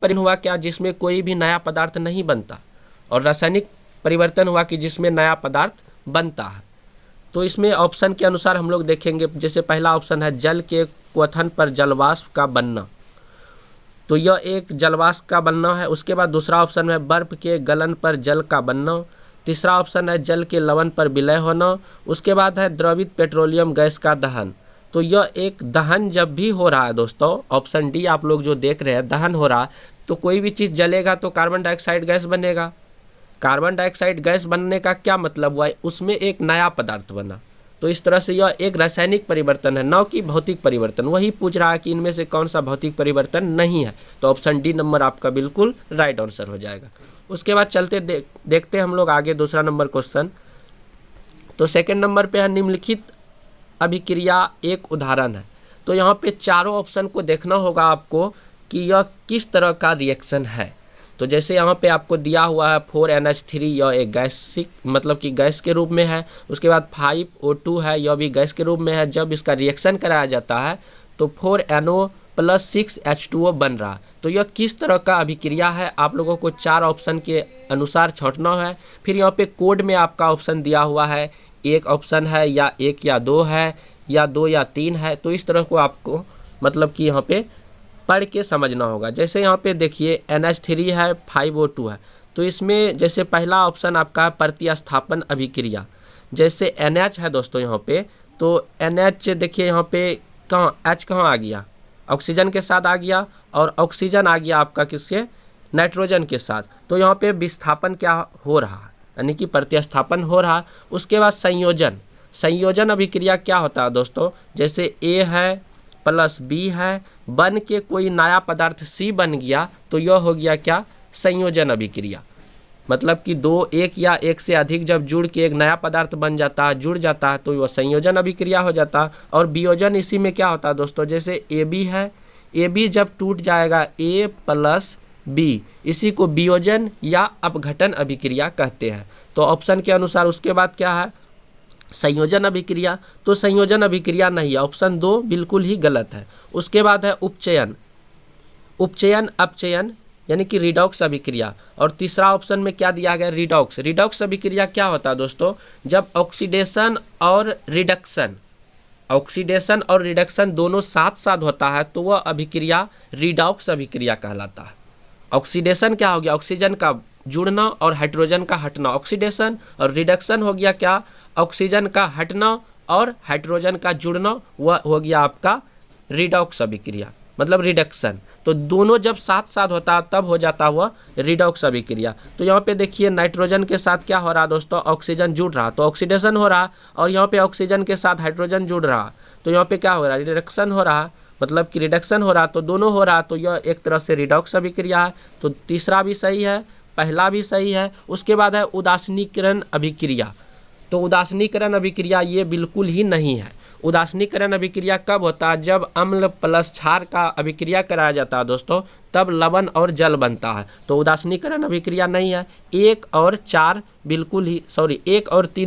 परिवर्तन हुआ क्या, जिसमें कोई भी नया पदार्थ नहीं बनता, और रासायनिक परिवर्तन हुआ कि जिसमें नया पदार्थ बनता है। तो इसमें ऑप्शन के अनुसार हम लोग देखेंगे, जैसे पहला ऑप्शन है जल के क्वथन पर जलवाष्प का बनना, तो यह एक जलवाष्प का बनना है। उसके बाद दूसरा ऑप्शन है बर्फ के गलन पर जल का बनना। तीसरा ऑप्शन है जल के लवण पर विलय होना। उसके बाद है द्रवित पेट्रोलियम गैस का दहन। तो यह एक दहन जब भी हो रहा है दोस्तों, ऑप्शन डी आप लोग जो देख रहे हैं दहन हो रहा है, तो कोई भी चीज़ जलेगा तो कार्बन डाइऑक्साइड गैस बनेगा। कार्बन डाइऑक्साइड गैस बनने का क्या मतलब हुआ, उसमें एक नया पदार्थ बना। तो इस तरह से यह एक रासायनिक परिवर्तन है, न कि भौतिक परिवर्तन। वही पूछ रहा है कि इनमें से कौन सा भौतिक परिवर्तन नहीं है, तो ऑप्शन डी नंबर आपका बिल्कुल राइट आंसर हो जाएगा। उसके बाद चलते देखते हैं हम लोग आगे दूसरा नंबर क्वेश्चन। तो सेकंड नंबर पे है निम्नलिखित अभिक्रिया एक उदाहरण है। तो यहाँ पे चारों ऑप्शन को देखना होगा आपको कि यह किस तरह का रिएक्शन है। तो जैसे यहाँ पे आपको दिया हुआ है 4NH3, यह एक गैसिक मतलब कि गैस के रूप में है। उसके बाद 5O2 है, यह भी गैस के रूप में है। जब इसका रिएक्शन कराया जाता है तो 4NO + 6H2O बन रहा। तो यह किस तरह का अभिक्रिया है, आप लोगों को चार ऑप्शन के अनुसार छांटना है। फिर यहाँ पे कोड में आपका ऑप्शन दिया हुआ है, एक ऑप्शन है या 1 या 2 है या 2 या 3 है। तो इस तरह को आपको मतलब कि यहाँ पे पढ़ के समझना होगा। जैसे यहाँ पे देखिए NH3 है, 5O2 है, तो इसमें जैसे पहला ऑप्शन आपका प्रतिस्थापन अभिक्रिया। जैसे NH है दोस्तों यहाँ पे, तो NH देखिए यहाँ पे कहाँ H कहाँ आ गया, ऑक्सीजन के साथ आ गया, और ऑक्सीजन आ गया आपका किसके, नाइट्रोजन के साथ। तो यहाँ पे विस्थापन क्या हो रहा है, यानी कि प्रतिस्थापन हो रहा। उसके बाद संयोजन अभिक्रिया क्या होता है दोस्तों, जैसे A है + B है, बन के कोई नया पदार्थ C बन गया, तो यह हो गया क्या, संयोजन अभिक्रिया। मतलब कि एक या एक से अधिक जब जुड़ के एक नया पदार्थ बन जाता है, जुड़ जाता है, तो वह संयोजन अभिक्रिया हो जाता है। और वियोजन इसी में क्या होता है दोस्तों, जैसे AB है, AB जब टूट जाएगा A + B, इसी को वियोजन या अपघटन अभिक्रिया कहते हैं। तो ऑप्शन के अनुसार उसके बाद क्या है, संयोजन अभिक्रिया। तो संयोजन अभिक्रिया नहीं है, ऑप्शन 2 बिल्कुल ही गलत है। उसके बाद है उपचयन अपचयन यानी कि रिडॉक्स अभिक्रिया। और तीसरा ऑप्शन में क्या दिया गया, रिडॉक्स अभिक्रिया क्या होता है दोस्तों, जब ऑक्सीडेशन और रिडक्शन दोनों साथ साथ होता है, तो वह अभिक्रिया रिडॉक्स अभिक्रिया कहलाता है। ऑक्सीडेशन क्या हो गया, ऑक्सीजन का जुड़ना और हाइड्रोजन का हटना, ऑक्सीडेशन। और रिडक्शन हो गया क्या, ऑक्सीजन का हटना और हाइड्रोजन का जुड़ना, वह हो गया आपका रिडॉक्स अभिक्रिया, मतलब रिडक्शन। तो दोनों जब साथ साथ होता है तब हो जाता हुआ रिडॉक्स अभिक्रिया। तो यहाँ पे देखिए नाइट्रोजन के साथ क्या हो रहा है दोस्तों, ऑक्सीजन जुड़ रहा, तो ऑक्सीडेशन हो रहा। और यहाँ पे ऑक्सीजन के साथ हाइड्रोजन जुड़ रहा, तो यहाँ पे क्या हो रहा है, रिडक्शन हो रहा, मतलब कि रिडक्शन हो रहा, तो दोनों हो रहा, तो यह एक तरह से रिडॉक्स अभिक्रिया है। तो तीसरा भी सही है, पहला भी सही है। उसके बाद है उदासीनीकरण अभिक्रिया। तो उदासीनीकरण अभिक्रिया ये बिल्कुल ही नहीं है। उदासीनीकरण अभिक्रिया कब होता है, जब अम्ल + क्षार का अभिक्रिया कराया जाता है दोस्तों, तब लवण और जल बनता है। तो उदासीनीकरण अभिक्रिया नहीं है। 1 और 3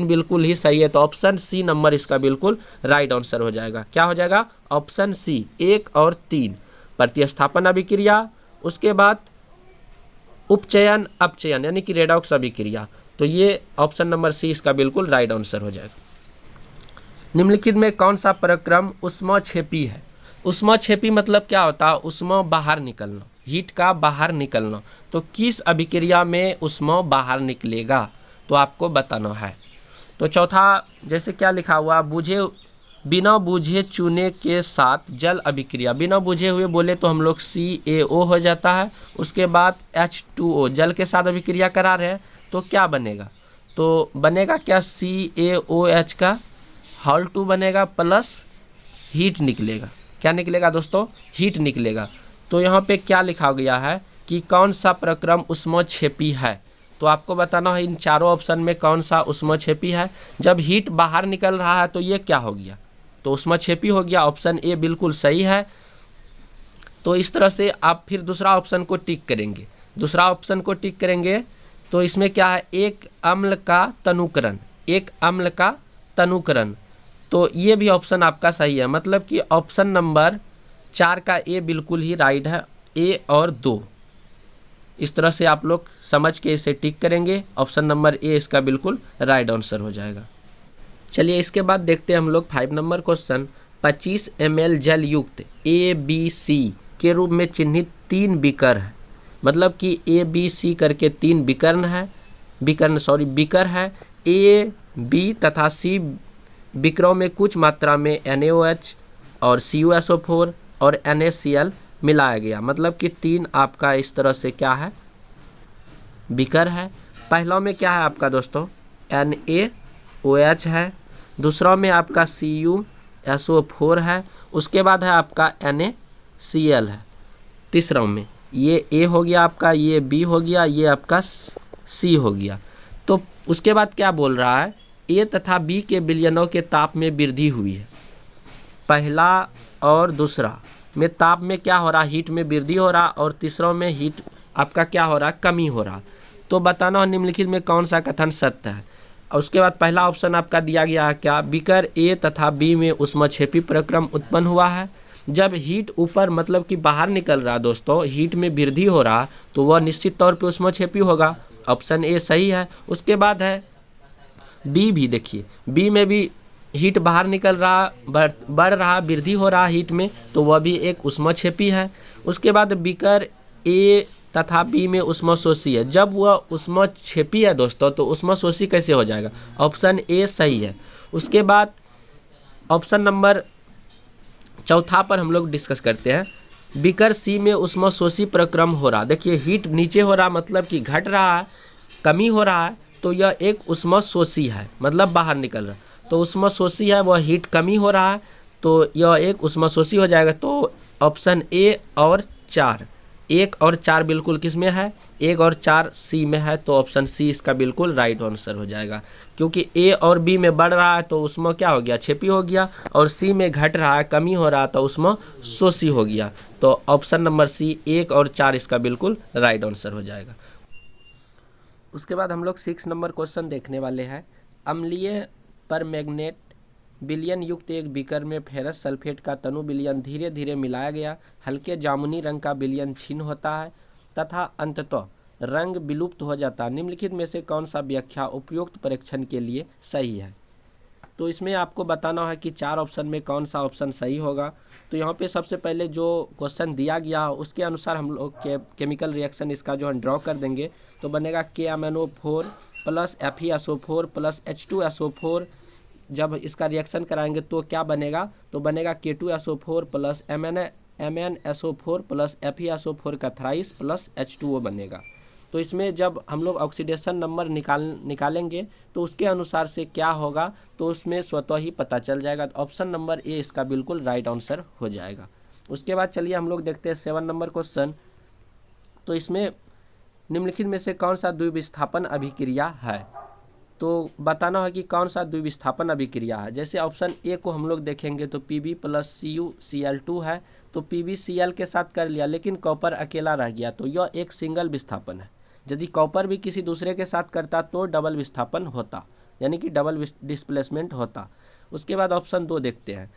बिल्कुल ही सही है। तो ऑप्शन सी नंबर इसका बिल्कुल राइट आंसर हो जाएगा। क्या हो जाएगा, ऑप्शन सी 1 और 3 प्रतिस्थापन अभिक्रिया। उसके बाद उपचयन अपचयन यानी कि रेडॉक्स अभिक्रिया। तो ये ऑप्शन नंबर सी इसका बिल्कुल राइट आंसर हो जाएगा। निम्नलिखित में कौन सा प्रक्रम ऊष्माक्षेपी है। ऊष्माक्षेपी मतलब क्या होता है, ऊष्मा बाहर निकलना, हीट का बाहर निकलना। तो किस अभिक्रिया में ऊष्मा बाहर निकलेगा, तो आपको बताना है। तो चौथा जैसे क्या लिखा हुआ, बिना बूझे चूने के साथ जल अभिक्रिया। बिना बूझे हुए बोले तो हम लोग CaO हो जाता है। उसके बाद H2O जल के साथ अभिक्रिया करा रहे हैं, तो क्या बनेगा, तो बनेगा क्या, CaOH का हॉल 2 बनेगा प्लस हीट निकलेगा। क्या निकलेगा दोस्तों, हीट निकलेगा। तो यहाँ पे क्या लिखा गया है कि कौन सा प्रक्रम ऊष्माक्षेपी है, तो आपको बताना है इन चारों ऑप्शन में कौन सा ऊष्माक्षेपी है। जब हीट बाहर निकल रहा है तो ये क्या हो गया, तो ऊष्माक्षेपी हो गया। ऑप्शन ए बिल्कुल सही है। तो इस तरह से आप फिर दूसरा ऑप्शन को टिक करेंगे। तो इसमें क्या है, एक अम्ल का तनुकरण। तो ये भी ऑप्शन आपका सही है, मतलब कि ऑप्शन नंबर 4 का ए बिल्कुल ही राइट है, A और 2। इस तरह से आप लोग समझ के इसे टिक करेंगे। ऑप्शन नंबर ए इसका बिल्कुल राइट आंसर हो जाएगा। चलिए इसके बाद देखते हैं हम लोग 5 नंबर क्वेश्चन। 25 ml जल युक्त ABC के रूप में चिन्हित 3 बीकर है, मतलब कि ABC करके 3 बीकर है। A, B तथा C बीकरों में कुछ मात्रा में NaOH और CuSO4 और NaCl मिलाया गया, मतलब कि 3 आपका इस तरह से क्या है, बीकर है। पहला में क्या है आपका दोस्तों, NaOH है। दूसरा में आपका CuSO4 है। उसके बाद है आपका NaCl है। तीसरा में ये A हो गया आपका, ये B हो गया, ये आपका C हो गया। तो उसके बाद क्या बोल रहा है, A तथा B के विलयनों के ताप में वृद्धि हुई है। पहला और दूसरा में ताप में क्या हो रहा, हीट में वृद्धि हो रहा, और तीसरा में हीट आपका क्या हो रहा, कमी हो रहा। तो बताना निम्नलिखित में कौन सा कथन सत्य है। और उसके बाद पहला ऑप्शन आपका दिया गया है क्या, बीकर ए तथा बी में ऊष्मक्षेपी प्रक्रम उत्पन्न हुआ है। जब हीट ऊपर मतलब कि बाहर निकल रहा दोस्तों, हीट में वृद्धि हो रहा, तो वह निश्चित तौर पे ऊष्मक्षेपी होगा। ऑप्शन ए सही है। उसके बाद है बी भी, देखिए बी में भी हीट बाहर निकल रहा, बढ़ रहा, वृद्धि हो रहा हीट में, तो वह भी एक ऊष्मक्षेपी है। उसके बाद बीकर ए तथा बी में ऊष्मशोषी है। जब वह ऊष्मक्षेपी है दोस्तों, तो ऊष्मशोषी कैसे हो जाएगा, ऑप्शन ए सही है। उसके बाद ऑप्शन नंबर चौथा पर हम लोग डिस्कस करते हैं। बीकर सी में ऊष्मशोषी प्रक्रम हो रहा, देखिए हीट नीचे हो रहा, मतलब कि घट रहा है, कमी हो रहा है, तो यह एक ऊष्मशोषी है, मतलब बाहर निकल रहा। तो ऊष्मशोषी है, वह हीट कमी हो रहा है, तो यह एक ऊष्मशोषी हो जाएगा। तो ऑप्शन ए और 4, 1 और 4 बिल्कुल किस में है, 1 और 4 सी में है। तो ऑप्शन सी इसका बिल्कुल राइट आंसर हो जाएगा, क्योंकि ए और बी में बढ़ रहा है तो उसमें क्या हो गया, क्षेपी हो गया, और सी में घट रहा है, कमी हो रहा, तो उसमें शोषी हो गया। तो ऑप्शन नंबर सी 1 और 4 इसका बिल्कुल राइट आंसर हो जाएगा। उसके बाद हम लोग 6 नंबर क्वेश्चन देखने वाले हैं। अम्लीय परमैंगनेट विलयन युक्त एक बीकर में फेरस सल्फेट का तनु विलयन धीरे धीरे मिलाया गया। हल्के जामुनी रंग का विलयन क्षीण होता है तथा अंततः रंग विलुप्त हो जाता है। निम्नलिखित में से कौन सा व्याख्या उपयुक्त परीक्षण के लिए सही है। तो इसमें आपको बताना है कि 4 ऑप्शन में कौन सा ऑप्शन सही होगा। तो यहाँ पे सबसे पहले जो क्वेश्चन दिया गया है उसके अनुसार हम लोग केमिकल रिएक्शन इसका जो हम ड्रॉ कर देंगे, तो बनेगा KMnO4 plus FeSO4 plus H2SO4। जब इसका रिएक्शन कराएंगे तो क्या बनेगा, तो बनेगा K2SO4 plus MnSO4 plus FeSO4 का थ्राइस प्लस H2O बनेगा। तो इसमें जब हम लोग ऑक्सीडेशन नंबर निकालेंगे तो उसके अनुसार से क्या होगा, तो उसमें स्वतः ही पता चल जाएगा। तो ऑप्शन नंबर ए इसका बिल्कुल राइट आंसर हो जाएगा। उसके बाद चलिए हम लोग देखते हैं 7 नंबर क्वेश्चन। तो इसमें निम्नलिखित में से कौन सा द्विविस्थापन अभिक्रिया है। तो बताना है कि कौन सा द्विविस्थापन अभिक्रिया है। जैसे ऑप्शन ए को हम लोग देखेंगे तो Pb प्लस CuCl2 है, तो PbCl के साथ कर लिया, लेकिन कॉपर अकेला रह गया, तो यह एक सिंगल विस्थापन है। यदि कॉपर भी किसी दूसरे के साथ करता तो डबल विस्थापन होता, यानी कि डबल डिस्प्लेसमेंट होता। उसके बाद ऑप्शन 2 देखते हैं।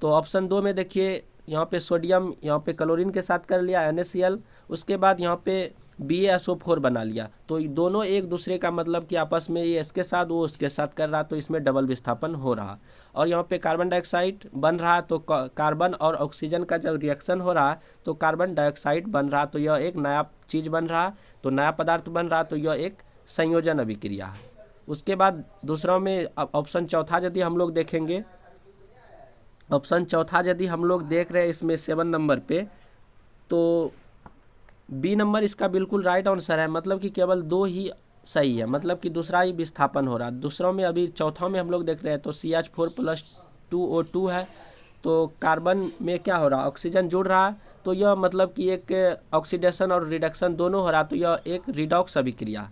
तो ऑप्शन 2 में देखिए यहाँ पे सोडियम यहाँ पे क्लोरीन के साथ कर लिया NaCl, उसके बाद यहाँ पे BaSO4 बना लिया, तो दोनों एक दूसरे का मतलब कि आपस में ये इसके साथ वो उसके साथ कर रहा, तो इसमें डबल विस्थापन हो रहा। और यहाँ पे कार्बन डाइऑक्साइड बन रहा, तो कार्बन और ऑक्सीजन का जब रिएक्शन हो रहा तो कार्बन डाइऑक्साइड बन रहा, तो यह एक नया चीज़ बन रहा, तो नया पदार्थ बन रहा, तो यह एक संयोजन अभिक्रिया है। उसके बाद दूसरा में ऑप्शन चौथा यदि हम लोग देखेंगे, ऑप्शन चौथा यदि हम लोग देख रहे हैं इसमें 7 नंबर पे, तो बी नंबर इसका बिल्कुल राइट आंसर है, मतलब कि केवल 2 ही सही है, मतलब कि दूसरा ही विस्थापन हो रहा। दूसरों में अभी चौथा में हम लोग देख रहे हैं तो CH4 प्लस 2O2 है, तो कार्बन में क्या हो रहा, ऑक्सीजन जुड़ रहा है, तो यह मतलब कि एक ऑक्सीडेशन और रिडक्शन दोनों हो रहा, तो यह एक रिडॉक्स अभिक्रिया।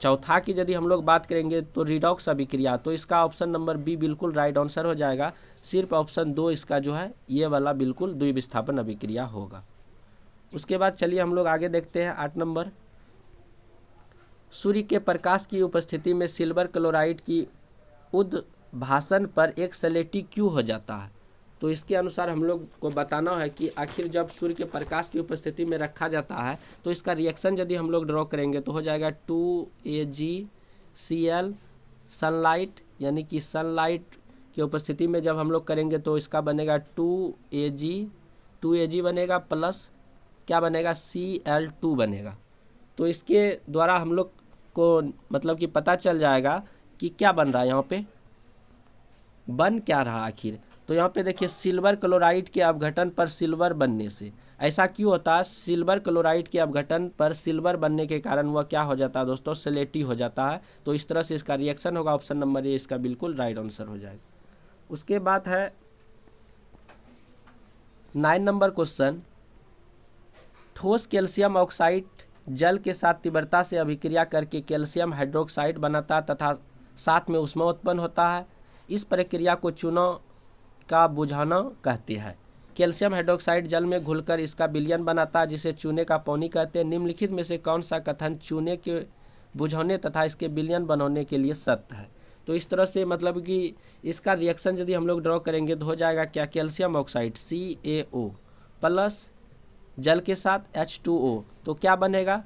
चौथा की यदि हम लोग बात करेंगे तो रिडॉक्स अभिक्रिया, तो इसका ऑप्शन नंबर बी बिल्कुल राइट आंसर हो जाएगा। सिर्फ ऑप्शन 2 इसका जो है ये वाला बिल्कुल द्विविस्थापन अभिक्रिया होगा। उसके बाद चलिए हम लोग आगे देखते हैं 8 नंबर। सूर्य के प्रकाश की उपस्थिति में सिल्वर क्लोराइड की उद्भासन पर एक स्लेटी क्यों हो जाता है। तो तो इसके अनुसार हम लोग को बताना है कि आखिर जब सूर्य के प्रकाश की उपस्थिति में रखा जाता है तो इसका रिएक्शन यदि हम लोग ड्रॉ करेंगे तो हो जाएगा 2AgCl सनलाइट, यानी कि सनलाइट की उपस्थिति में जब हम लोग करेंगे तो इसका बनेगा 2Ag बनेगा प्लस क्या बनेगा Cl2 बनेगा। तो इसके द्वारा हम लोग को मतलब कि पता चल जाएगा कि क्या बन रहा है, यहाँ पे बन क्या रहा आखिर। तो यहाँ पे देखिए सिल्वर क्लोराइड के अपघटन पर सिल्वर बनने से, ऐसा क्यों होता है, सिल्वर क्लोराइड के अपघटन पर सिल्वर बनने के कारण वह क्या हो जाता है दोस्तों, स्लेटी हो जाता है। तो इस तरह से इसका रिएक्शन होगा। ऑप्शन नंबर ए इसका बिल्कुल राइट आंसर हो जाएगा। उसके बाद है 9 नंबर क्वेश्चन, ठोस कैल्शियम ऑक्साइड जल के साथ तीव्रता से अभिक्रिया करके कैल्शियम हाइड्रोक्साइड बनाता तथा साथ में ऊष्मा उत्पन्न होता है। इस प्रक्रिया को चूना का बुझाना कहते हैं। कैल्शियम हाइड्रोक्साइड जल में घुलकर इसका विलयन बनाता है जिसे चूने का पानी कहते हैं। निम्नलिखित में से कौन सा कथन चूने के बुझाने तथा इसके विलयन बनाने के लिए सत्य है। तो इस तरह से मतलब कि इसका रिएक्शन यदि हम लोग ड्रॉ करेंगे तो हो जाएगा क्या, कैल्शियम ऑक्साइड CaO प्लस जल के साथ H2O, तो क्या बनेगा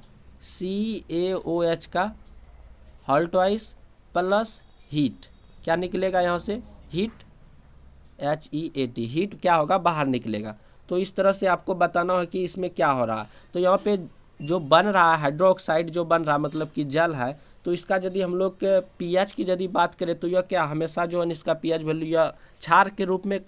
CaOH का होल ट्वाइस प्लस हीट, क्या निकलेगा यहाँ से हीट HEAT, हीट क्या होगा बाहर निकलेगा। तो इस तरह से आपको बताना है कि इसमें क्या हो रहा है। तो यहाँ पे जो बन रहा है हाइड्रोक्साइड जो बन रहा है मतलब कि जल है, तो इसका यदि हम लोग के pH की यदि बात करें तो यह क्या हमेशा जो है इसका pH वैल्यू यह क्षार के रूप में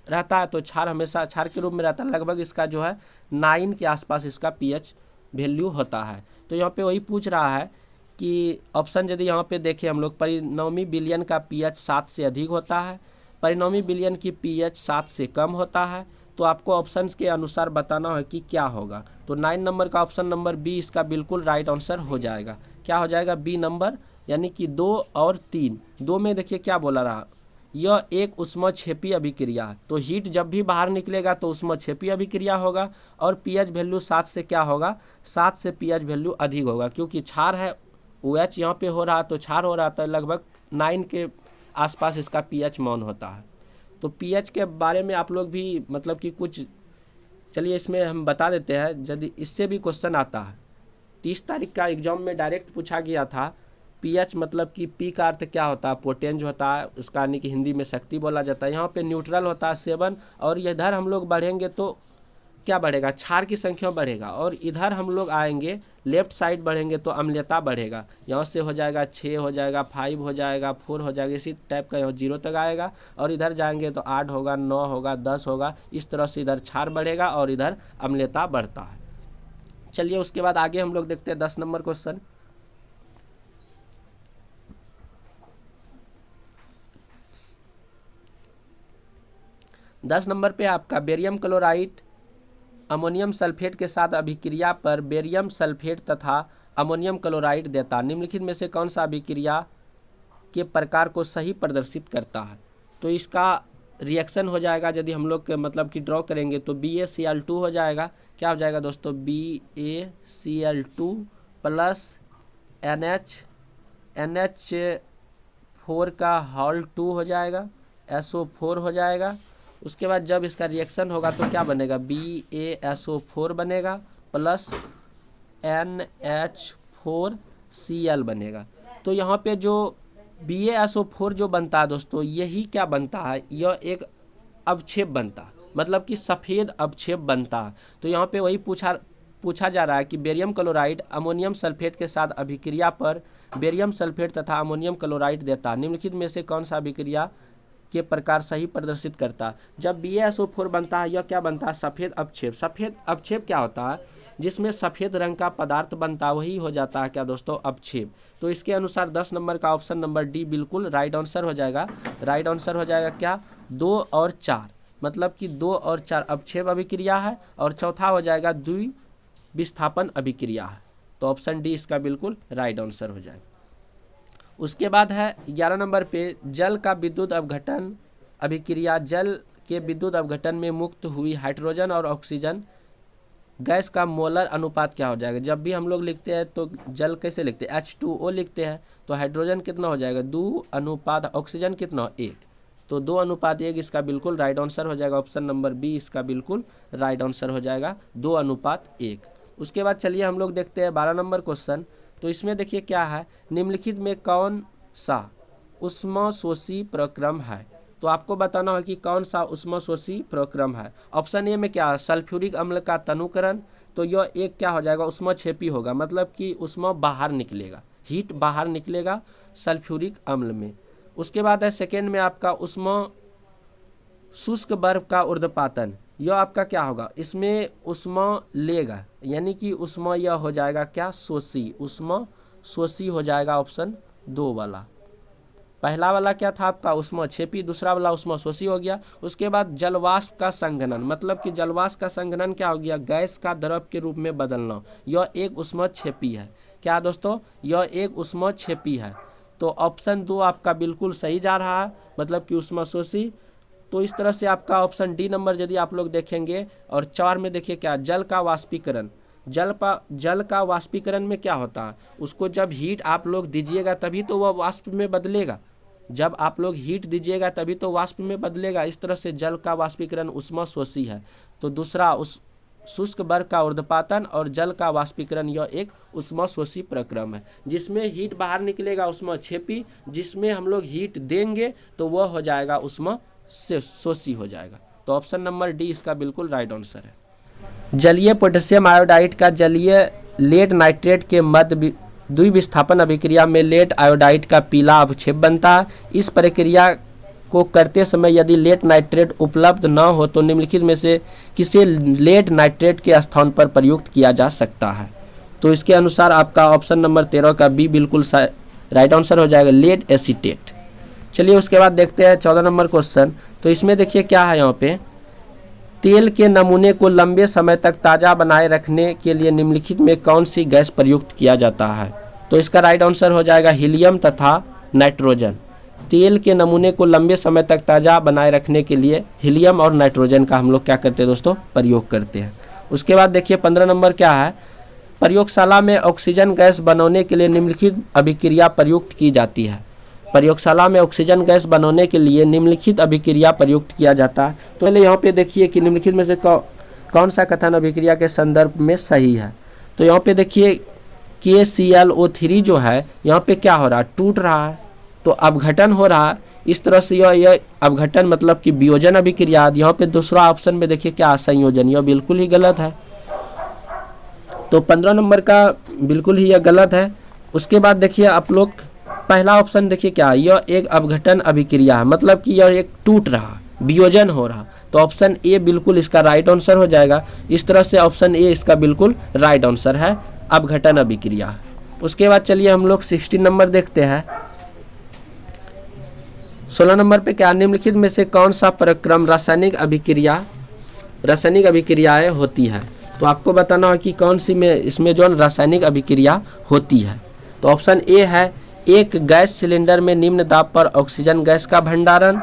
रहता है। तो क्षार हमेशा क्षार के रूप में रहता है, लगभग इसका जो है 9 के आसपास इसका pH वैल्यू होता है। तो यहाँ पे वही पूछ रहा है कि ऑप्शन यदि यहाँ पे देखें हम लोग, परिणामी विलयन का pH 7 से अधिक होता है, परिणामी विलयन की pH 7 से कम होता है। तो आपको ऑप्शन के अनुसार बताना है कि क्या होगा। तो 9 नंबर का ऑप्शन नंबर बी इसका बिल्कुल राइट आंसर हो जाएगा। क्या हो जाएगा बी नंबर, यानी कि 2 और 3। 2 में देखिए क्या बोला रहा, यह एक ऊष्माक्षेपी अभिक्रिया है। तो हीट जब भी बाहर निकलेगा तो ऊष्माक्षेपी अभिक्रिया होगा और pH वैल्यू 7 से क्या होगा, 7 से pH वैल्यू अधिक होगा, क्योंकि क्षार है OH यहाँ पे हो रहा तो क्षार हो रहा था, लगभग 9 के आसपास इसका pH मान होता है। तो pH के बारे में आप लोग भी मतलब कि कुछ, चलिए इसमें हम बता देते हैं। यदि इससे भी क्वेश्चन आता है, 30 तारीख का एग्जाम में डायरेक्ट पूछा गया था pH मतलब कि P का अर्थ क्या होता है, पोटेंज होता है, उसका यानी कि हिंदी में शक्ति बोला जाता है। यहाँ पे न्यूट्रल होता है 7, और इधर हम लोग बढ़ेंगे तो क्या बढ़ेगा, क्षार की संख्या बढ़ेगा, और इधर हम लोग आएंगे लेफ्ट साइड बढ़ेंगे तो अम्लता बढ़ेगा। यहाँ से हो जाएगा 6 हो जाएगा, 5 हो जाएगा, 4 हो जाएगा, इसी टाइप का यहाँ 0 तक आएगा, और इधर जाएंगे तो 8 होगा, 9 होगा, 10 होगा। इस तरह से इधर क्षार बढ़ेगा और इधर अम्लता बढ़ता है। चलिए उसके बाद आगे हम लोग देखते हैं 10 नंबर क्वेश्चन। दस नंबर पे आपका बेरियम क्लोराइड अमोनियम सल्फेट के साथ अभिक्रिया पर बेरियम सल्फेट तथा अमोनियम क्लोराइड देता। निम्नलिखित में से कौन सा अभिक्रिया के प्रकार को सही प्रदर्शित करता है। तो इसका रिएक्शन हो जाएगा यदि हम लोग मतलब कि ड्रॉ करेंगे तो BaCl2 हो जाएगा। क्या हो जाएगा दोस्तों, BaCl2 प्लस NH4 का होल 2 हो जाएगा, SO4 हो जाएगा। उसके बाद जब इसका रिएक्शन होगा तो क्या बनेगा, BaSO4 बनेगा प्लस NH4Cl बनेगा। तो यहाँ पे जो BaSO4 जो बनता है दोस्तों, यही क्या बनता है, यह एक अवक्षेप बनता है, मतलब कि सफ़ेद अवक्षेप बनता है। तो यहाँ पे वही पूछा जा रहा है कि बेरियम क्लोराइड अमोनियम सल्फेट के साथ अभिक्रिया पर बेरियम सल्फेट तथा अमोनियम क्लोराइड देता। निम्नलिखित में से कौन सा अभिक्रिया के प्रकार सही प्रदर्शित करता है। जब BaSO4 बनता है यह क्या बनता है, सफ़ेद अवक्षेप। सफ़ेद अवक्षेप क्या होता है, जिसमें सफ़ेद रंग का पदार्थ बनता है वही हो जाता है क्या दोस्तों, अवक्षेप। तो इसके अनुसार 10 नंबर का ऑप्शन नंबर डी बिल्कुल राइट आंसर हो जाएगा। राइट आंसर हो जाएगा क्या, 2 और 4, मतलब कि 2 और 4 अवक्षेप अभिक्रिया है, और चौथा हो जाएगा द्विविस्थापन अभिक्रिया है। तो ऑप्शन डी इसका बिल्कुल राइट आंसर हो जाएगा। उसके बाद है 11 नंबर पे, जल का विद्युत अपघटन अभिक्रिया। जल के विद्युत अपघटन में मुक्त हुई हाइड्रोजन और ऑक्सीजन गैस का मोलर अनुपात क्या हो जाएगा। जब भी हम लोग लिखते हैं तो जल कैसे लिखते हैं, H2O लिखते हैं। तो हाइड्रोजन कितना हो जाएगा, 2 अनुपात ऑक्सीजन कितना, 1। तो 2:1 इसका बिल्कुल राइट आंसर हो जाएगा। ऑप्शन नंबर बी इसका बिल्कुल राइट आंसर हो जाएगा, 2:1। उसके बाद चलिए हम लोग देखते हैं 12 नंबर क्वेश्चन। तो इसमें देखिए क्या है, निम्नलिखित में कौन सा ऊष्मशोषी प्रक्रम है। तो आपको बताना है कि कौन सा ऊष्मशोषी प्रक्रम है। ऑप्शन ए में क्या है, सल्फ्यूरिक अम्ल का तनुकरण। तो यह एक क्या हो जाएगा, ऊष्मक्षेपी होगा, मतलब कि ऊष्मा बाहर निकलेगा, हीट बाहर निकलेगा सल्फ्यूरिक अम्ल में। उसके बाद है सेकेंड में आपका ऊष्मा शुष्क बर्फ का ऊर्ध्वपातन। यह आपका क्या होगा, इसमें ऊष्मा लेगा, यानी कि ऊष्मा यह हो जाएगा क्या, शोषी, ऊष्मा शोषी हो जाएगा ऑप्शन 2 वाला। पहला वाला क्या था आपका, ऊष्मक्षेपी, दूसरा वाला ऊष्मशोषी हो गया। उसके बाद जलवाष्प का संघनन, मतलब कि जलवाष्प का संघनन क्या हो गया, गैस का द्रव के रूप में बदलना, यह एक ऊष्मक्षेपी है। क्या दोस्तों, यह एक ऊष्मक्षेपी है। तो ऑप्शन 2 आपका बिल्कुल सही जा रहा है, मतलब कि ऊष्मशोषी। तो इस तरह से आपका ऑप्शन डी नंबर यदि आप लोग देखेंगे। और 4 में देखिए क्या, जल का वाष्पीकरण। जल का वाष्पीकरण में क्या होता है, उसको जब हीट आप लोग दीजिएगा तभी तो वह वाष्प में बदलेगा, जब आप लोग हीट दीजिएगा तभी तो वाष्प में बदलेगा। इस तरह से जल का वाष्पीकरण ऊष्मशोषी है। तो दूसरा उस शुष्क बर्फ का ऊर्ध्वपातन और जल का वाष्पीकरण यह एक ऊष्मशोषी प्रक्रम है, जिसमें हीट बाहर निकलेगा ऊष्मक्षेपी, जिसमें हम लोग हीट देंगे तो वह हो जाएगा ऊष्मशोषी हो जाएगा। तो ऑप्शन नंबर डी इसका बिल्कुल राइट आंसर है। जलीय पोटेशियम आयोडाइड का जलीय लेड नाइट्रेट के मध्य द्विविस्थापन अभिक्रिया में लेड आयोडाइड का पीला अवक्षेप बनता है। इस प्रक्रिया को करते समय यदि लेड नाइट्रेट उपलब्ध न हो तो निम्नलिखित में से किसे लेड नाइट्रेट के स्थान पर प्रयुक्त किया जा सकता है। तो इसके अनुसार आपका ऑप्शन नंबर 13 का बी बिल्कुल राइट आंसर हो जाएगा, लेड एसीटेट। चलिए उसके बाद देखते हैं 14 नंबर क्वेश्चन। तो इसमें देखिए क्या है, यहाँ पे तेल के नमूने को लंबे समय तक ताज़ा बनाए रखने के लिए निम्नलिखित में कौन सी गैस प्रयुक्त किया जाता है। तो इसका राइट आंसर हो जाएगा हीलियम तथा नाइट्रोजन। तेल के नमूने को लंबे समय तक ताज़ा बनाए रखने के लिए हीलियम और नाइट्रोजन का हम लोग क्या करते हैं दोस्तों, प्रयोग करते हैं। उसके बाद देखिए 15 नंबर क्या है, प्रयोगशाला में ऑक्सीजन गैस बनाने के लिए निम्नलिखित अभिक्रिया प्रयुक्त की जाती है। प्रयोगशाला में ऑक्सीजन गैस बनाने के लिए निम्नलिखित अभिक्रिया प्रयुक्त किया जाता है। तो पहले यहाँ पे देखिए कि निम्नलिखित में से कौन सा कथन अभिक्रिया के संदर्भ में सही है। तो यहाँ पे देखिए KClO3 जो है, यहाँ पे क्या हो रहा है, टूट रहा है, तो अपघटन हो रहा है। इस तरह से यह अपघटन मतलब कि वियोजन अभिक्रिया। यहाँ पे दूसरा ऑप्शन में देखिए क्या, संयोजन, यह बिल्कुल ही गलत है। तो 15 नंबर का बिल्कुल ही यह गलत है। उसके बाद देखिए आप लोग पहला ऑप्शन देखिए क्या, यह एक अपघटन अभिक्रिया है, मतलब कि यह एक टूट रहा, वियोजन हो रहा। तो ऑप्शन ए बिल्कुल इसका राइट आंसर हो जाएगा। इस तरह से ऑप्शन ए इसका बिल्कुल राइट आंसर है, अपघटन अभिक्रिया। उसके बाद चलिए हम लोग 16 नंबर देखते हैं। 16 नंबर पे क्या, निम्नलिखित में से कौन सा प्रक्रम रासायनिक अभिक्रियाएं होती है। तो आपको बताना है कि कौन सी में इसमें जो रासायनिक अभिक्रिया होती है। तो ऑप्शन ए है, एक गैस सिलेंडर में निम्न दाब पर ऑक्सीजन गैस का भंडारण।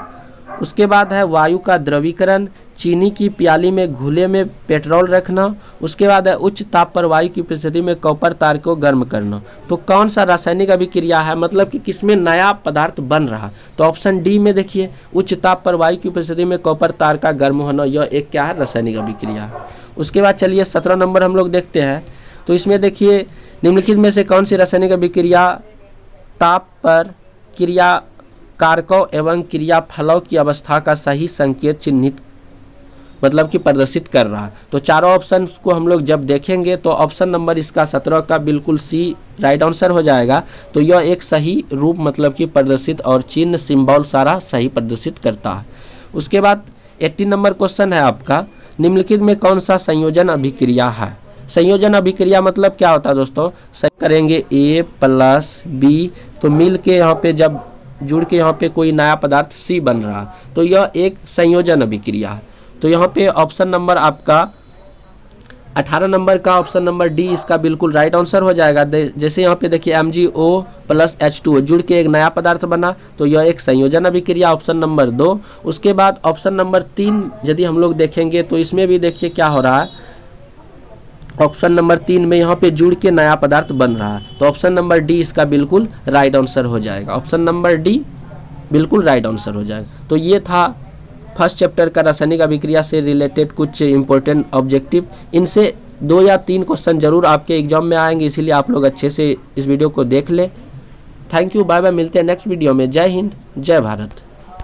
उसके बाद है वायु का द्रवीकरण, चीनी की प्याली में घुले में पेट्रोल रखना। उसके बाद है उच्च ताप पर वायु की उपस्थिति में कॉपर तार को गर्म करना। तो कौन सा रासायनिक अभिक्रिया है, मतलब कि किसमें नया पदार्थ बन रहा। तो ऑप्शन डी में देखिए, उच्च ताप पर वायु की उपस्थिति में कॉपर तार का गर्म होना, यह एक क्या है, रासायनिक अभिक्रिया है। उसके बाद चलिए 17 नंबर हम लोग देखते हैं। तो इसमें देखिए निम्नलिखित में से कौन सी रासायनिक अभिक्रिया ताप पर क्रिया कारकों एवं क्रिया फलों की अवस्था का सही संकेत चिन्हित मतलब कि प्रदर्शित कर रहा है। तो चारों ऑप्शन को हम लोग जब देखेंगे तो ऑप्शन नंबर इसका 17 का बिल्कुल सी राइट आंसर हो जाएगा। तो यह एक सही रूप मतलब कि प्रदर्शित और चिन्ह सिंबल सारा सही प्रदर्शित करता है। उसके बाद 18 नंबर क्वेश्चन है आपका, निम्नलिखित में कौन सा संयोजन अभिक्रिया है। संयोजन अभिक्रिया मतलब क्या होता है दोस्तों, करेंगे A + B, तो मिल के यहाँ पे जब जुड़ के यहाँ पे कोई नया पदार्थ C बन रहा, तो यह एक संयोजन अभिक्रिया है। तो यहाँ पे ऑप्शन नंबर आपका 18 नंबर का ऑप्शन नंबर डी इसका बिल्कुल राइट आंसर हो जाएगा। जैसे यहाँ पे देखिए MgO + H2O जुड़ के एक नया पदार्थ बना, तो यह एक संयोजन अभिक्रिया, ऑप्शन नंबर 2। उसके बाद ऑप्शन नंबर 3 यदि हम लोग देखेंगे तो इसमें भी देखिए क्या हो रहा है, ऑप्शन नंबर 3 में यहाँ पे जुड़ के नया पदार्थ बन रहा है। तो ऑप्शन नंबर डी इसका बिल्कुल राइट आंसर हो जाएगा, ऑप्शन नंबर डी बिल्कुल राइट आंसर हो जाएगा। तो ये था फर्स्ट चैप्टर का रासायनिक अभिक्रिया से रिलेटेड कुछ इंपॉर्टेंट ऑब्जेक्टिव। इनसे 2 या 3 क्वेश्चन जरूर आपके एग्जाम में आएंगे, इसीलिए आप लोग अच्छे से इस वीडियो को देख लें। थैंक यू, बाय बाय, मिलते हैं नेक्स्ट वीडियो में। जय हिंद, जय भारत।